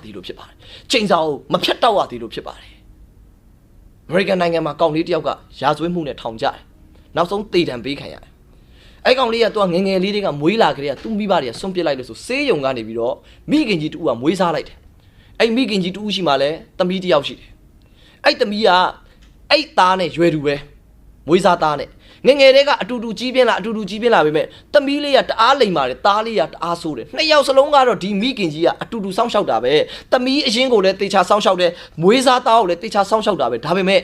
သည်လို့ဖြစ်ပါတယ်ချိန်စာကိုမဖြတ်တောက်ရသည်လို့ဖြစ်ပါတယ်အမေရိကန်နိုင်ငံမှာကောင်လေးတယောက်ကရာဇဝတ်မှုနဲ့ထောင်ကြတယ်နောက်ဆုံးတေတံပေးခံရတယ်အဲ့ကောင်လေးကသူကငငယ်လေးတွေကမွေးလာကြတဲ့ကသူ့မိဘတွေကဆွန့်ပစ်လိုက်လို့ဆိုဆေးရုံကနေပြီးတော့မိခင်ကြီးတူကမွေးစားလိုက်တယ်အဲ့မိခင်ကြီးတူရှိမှလဲသမီးတယောက်ရှိတယ်အဲ့သမီးကအဲ့သားနဲ့ရွယ်တူပဲမွေးစားသားနဲ့ငငယ်တွေကအတူတူကြီးပြင်းလာပဲမဲ့သမီးလေးကတအားလိမ်ပါတယ်သားလေးကတအားဆိုးတယ်နှစ်ယောက်စလုံးကတော့ဒီမိခင်ကြီးကအတူတူစောင့်ရှောက်တာပဲသမီးအရင်ကိုလည်းတေချာစောင့်ရှောက်တယ်မွေးစားသားကိုလည်းတေချာစောင့်ရှောက်တာပဲဒါပေမဲ့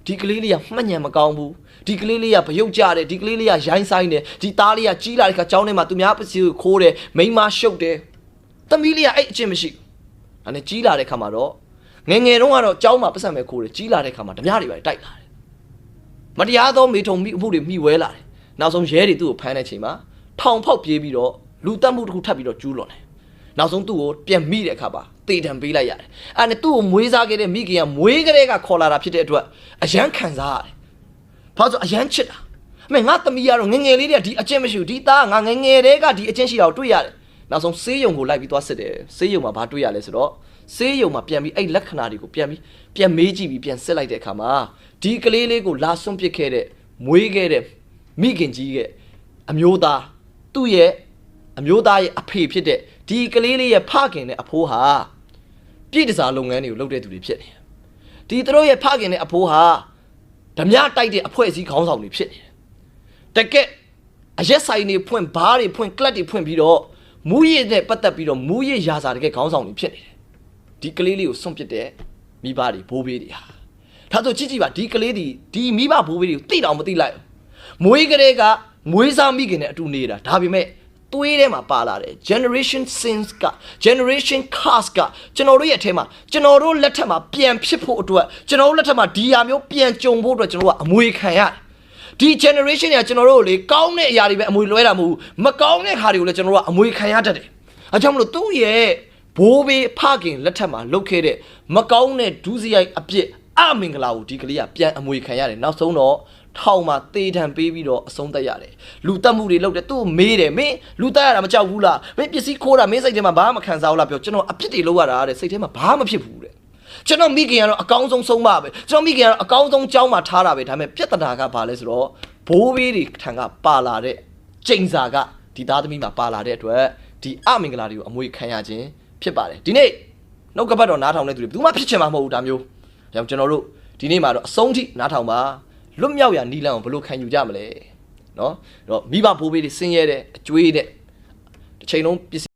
ဒီကလေးလေးကမှတ်ညံမကောင်းဘူးဒီကလေးလေးကဗရုပ်ကြတယ်ဒီကလေးလေးကရိုင်းဆိုင်တယ်ဒီသားလေးကကြီးလာတဲ့ခါကျောင်းထဲမှာသူများပစ္စည်းကိုခိုးတယ်မိန်းမရှုပ်တယ်သမီးလေးကအဲ့အကျင့်မရှိဘူးအဲ့ကြီးလာတဲ့ခါမှာတော့ငငယ်တုန်းကတော့ကျောင်းမှာပတ်စံပဲခိုးတယ်ကြီးလာတဲ့ခါမှာဓမြတွေပဲတိုက်လာတယ်မတရားသောမေထုံမိအမှုတွေမိဝဲလာတယ်နောက်ဆုံးရဲတွေသူ့ကိုဖမ်းတဲ့အချိန်မှာထောင်ဖောက်ပြေးပြီးတော့လူတက်မှုတစ်ခုထပ်ပြီးတော့ကျူးလွန်တယ်နောက်ဆုံးသူ့ကိုပြန်မိတဲ့အခါပါတေတံပေးလိုက်ရတယ်အဲ့နဲ့သူ့ကိုမွေးစားခဲ့တဲ့မိခင်ကမွေးကလေးကခေါ်လာတာဖြစ်တဲ့အတွက်အယမ်းခံစားရတယ်ဘာလို့ဆိုအယမ်းချစ်တာအမေငါသမီးကတော့ငငယ်လေးတွေကဒီအကျင့်မရှိဘူးဒီသားငါငငယ်တွေကဒီအကျင့်ရှိတာကိုတွေ့ရတယ်နောက်ဆုံးဆေးရုံကိုလိုက်ပြီးသွားစစ်တယ်ဆေးရုံမှာဘာတွေ့ရလဲဆိုတော့ဆေးရုံမှာပြန်ပြီးအဲ့လက္ခဏာတွေကိုပြန်မေးကြည့်ပြီးပြန်စစ်လိုက်တဲ့အခါမှာဒီကလေးလေးကိုလာဆွန့်ပစ်ခဲ့တဲ့မွေးခဲ့တဲ့မိခင်ကြီးရဲ့အမျိုးသားသူ့ရဲ့အမျိုးသားရဲ့အဖေဖြစ်တဲ့ဒီကလေးလေးရဲ့ဖခင်နဲ့အဖိုးဟာပြည်တစားလုပ်ငန်းတွေကိုလုပ်တဲ့သူတွေဖြစ်နေတယ်ဒီသူတို့ရဲ့ဖခင်နဲ့အဖိုးဟာဓမြတိုက်တဲ့အဖွဲ့အစည်းခေါင်းဆောင်တွေဖြစ်နေတယ်တကက်အရက်ဆိုင်တွေဖွင့်ဘားတွေဖွင့်ကလပ်တွေဖွင့်ပြီးတော့မူးရစ်နဲ့ပတ်သက်ပြီးတော့မူးရစ်ရာဇာတကယ်ခေါင်းဆောင်တွေဖြစ်နေတယ်ဒီကလေးလေးကိုစွန့်ပစ်တဲ့မိဘတွေဘိုးဘေးတွေဟာဒါဆိုကြည့်ပါဒီကလေးဒီမိဘဘိုးဘေးတွေကိုသိတော့မသိလိုက်မွေးကလေးကမွေးစားမိခင်နဲ့အတူနေတာဒါပေမဲ့သွေးထဲမှာပါလာတယ် generation sins က generation curse ကကျွန်တော်တို့ရဲ့အထဲမှာကျွန်တော်တို့လက်ထက်မှာပြန်ဖြစ်ဖို့အတွက်ကျွန်တော်တို့လက်ထက်မှာဒီဟာမျိုးပြန်ကြုံဖို့အတွက်ကျွန်တော်တို့ကအမွေခံရတယ်ဒီ generation ကကျွန်တော်တို့လေကောင်းတဲ့အရာတွေပဲအမွေလွှဲတာမဟုတ်ဘူးမကောင်းတဲ့ခါတွေကိုလည်းကျွန်တော်တို့ကအမွေခံရတတ်တယ်အဲကြောင့်မလို့သူ့ရဲ့ဘိုးဘေးဖခင်လက်ထက်မှာလုပ်ခဲ့တဲ့မကောင်းတဲ့ဒုစရိုက်အပြစ်အမင်္ဂလာကိုဒီကလေးကပြန်အမွေခံရတယ်နောက်ဆုံးတော့ထောင်မှာတေတံပေးပြီးတော့အဆုံးသတ်ရတယ်လူတက်မှုတွေလုပ်တယ်သူ့ကိုမေးတယ်မင်းလူတက်ရတာမကြောက်ဘူးလားမင်းပစ္စည်းခိုးတာမင်းစိတ်ထဲမှာဘာမှမခံစားဘူးလားပြောကျွန်တော်အပြစ်တွေလုပ်ရတာတဲ့စိတ်ထဲမှာဘာမှမဖြစ်ဘူးတဲ့ကျွန်တော်မိခင်ကတော့အကောင်းဆုံးဆုံးမပဲကျွန်တော်မိခင်ကတော့အကောင်းဆုံးကြောင်းမှာထားတာပဲဒါပေမဲ့ပြဿနာကဘာလဲဆိုတော့ဘိုးဘေးတွေထံကပါလာတဲ့ကျိန်စာကဒီသားသမီးမှာပါလာတဲ့အတွက်ဒီအမင်္ဂလာတွေကိုအမွေခံရခြင်းဖြစ်ပါတယ်ဒီနေ့နှုတ်ကပတ်တော်နားထောင်တဲ့သူတွေဘယ်သူမှဖြစ်ချင်မှာမဟုတ်ဘူးဒါမျိုးဒါကြောင့်ကျွန်တော်တို့ဒီနေ့မှာတော့အဆုံးထိနားထောင်ပါလွတ်မြောက်ရာနီလန်ကိုဘယ်လိုခံယူကြမလဲเนาะအဲ့တော့မိဘဘိုးဘေးတွေဆင်းရဲတဲ့အကျွေးတဲ့တစ်ချိန်လုံးပစ္စည်း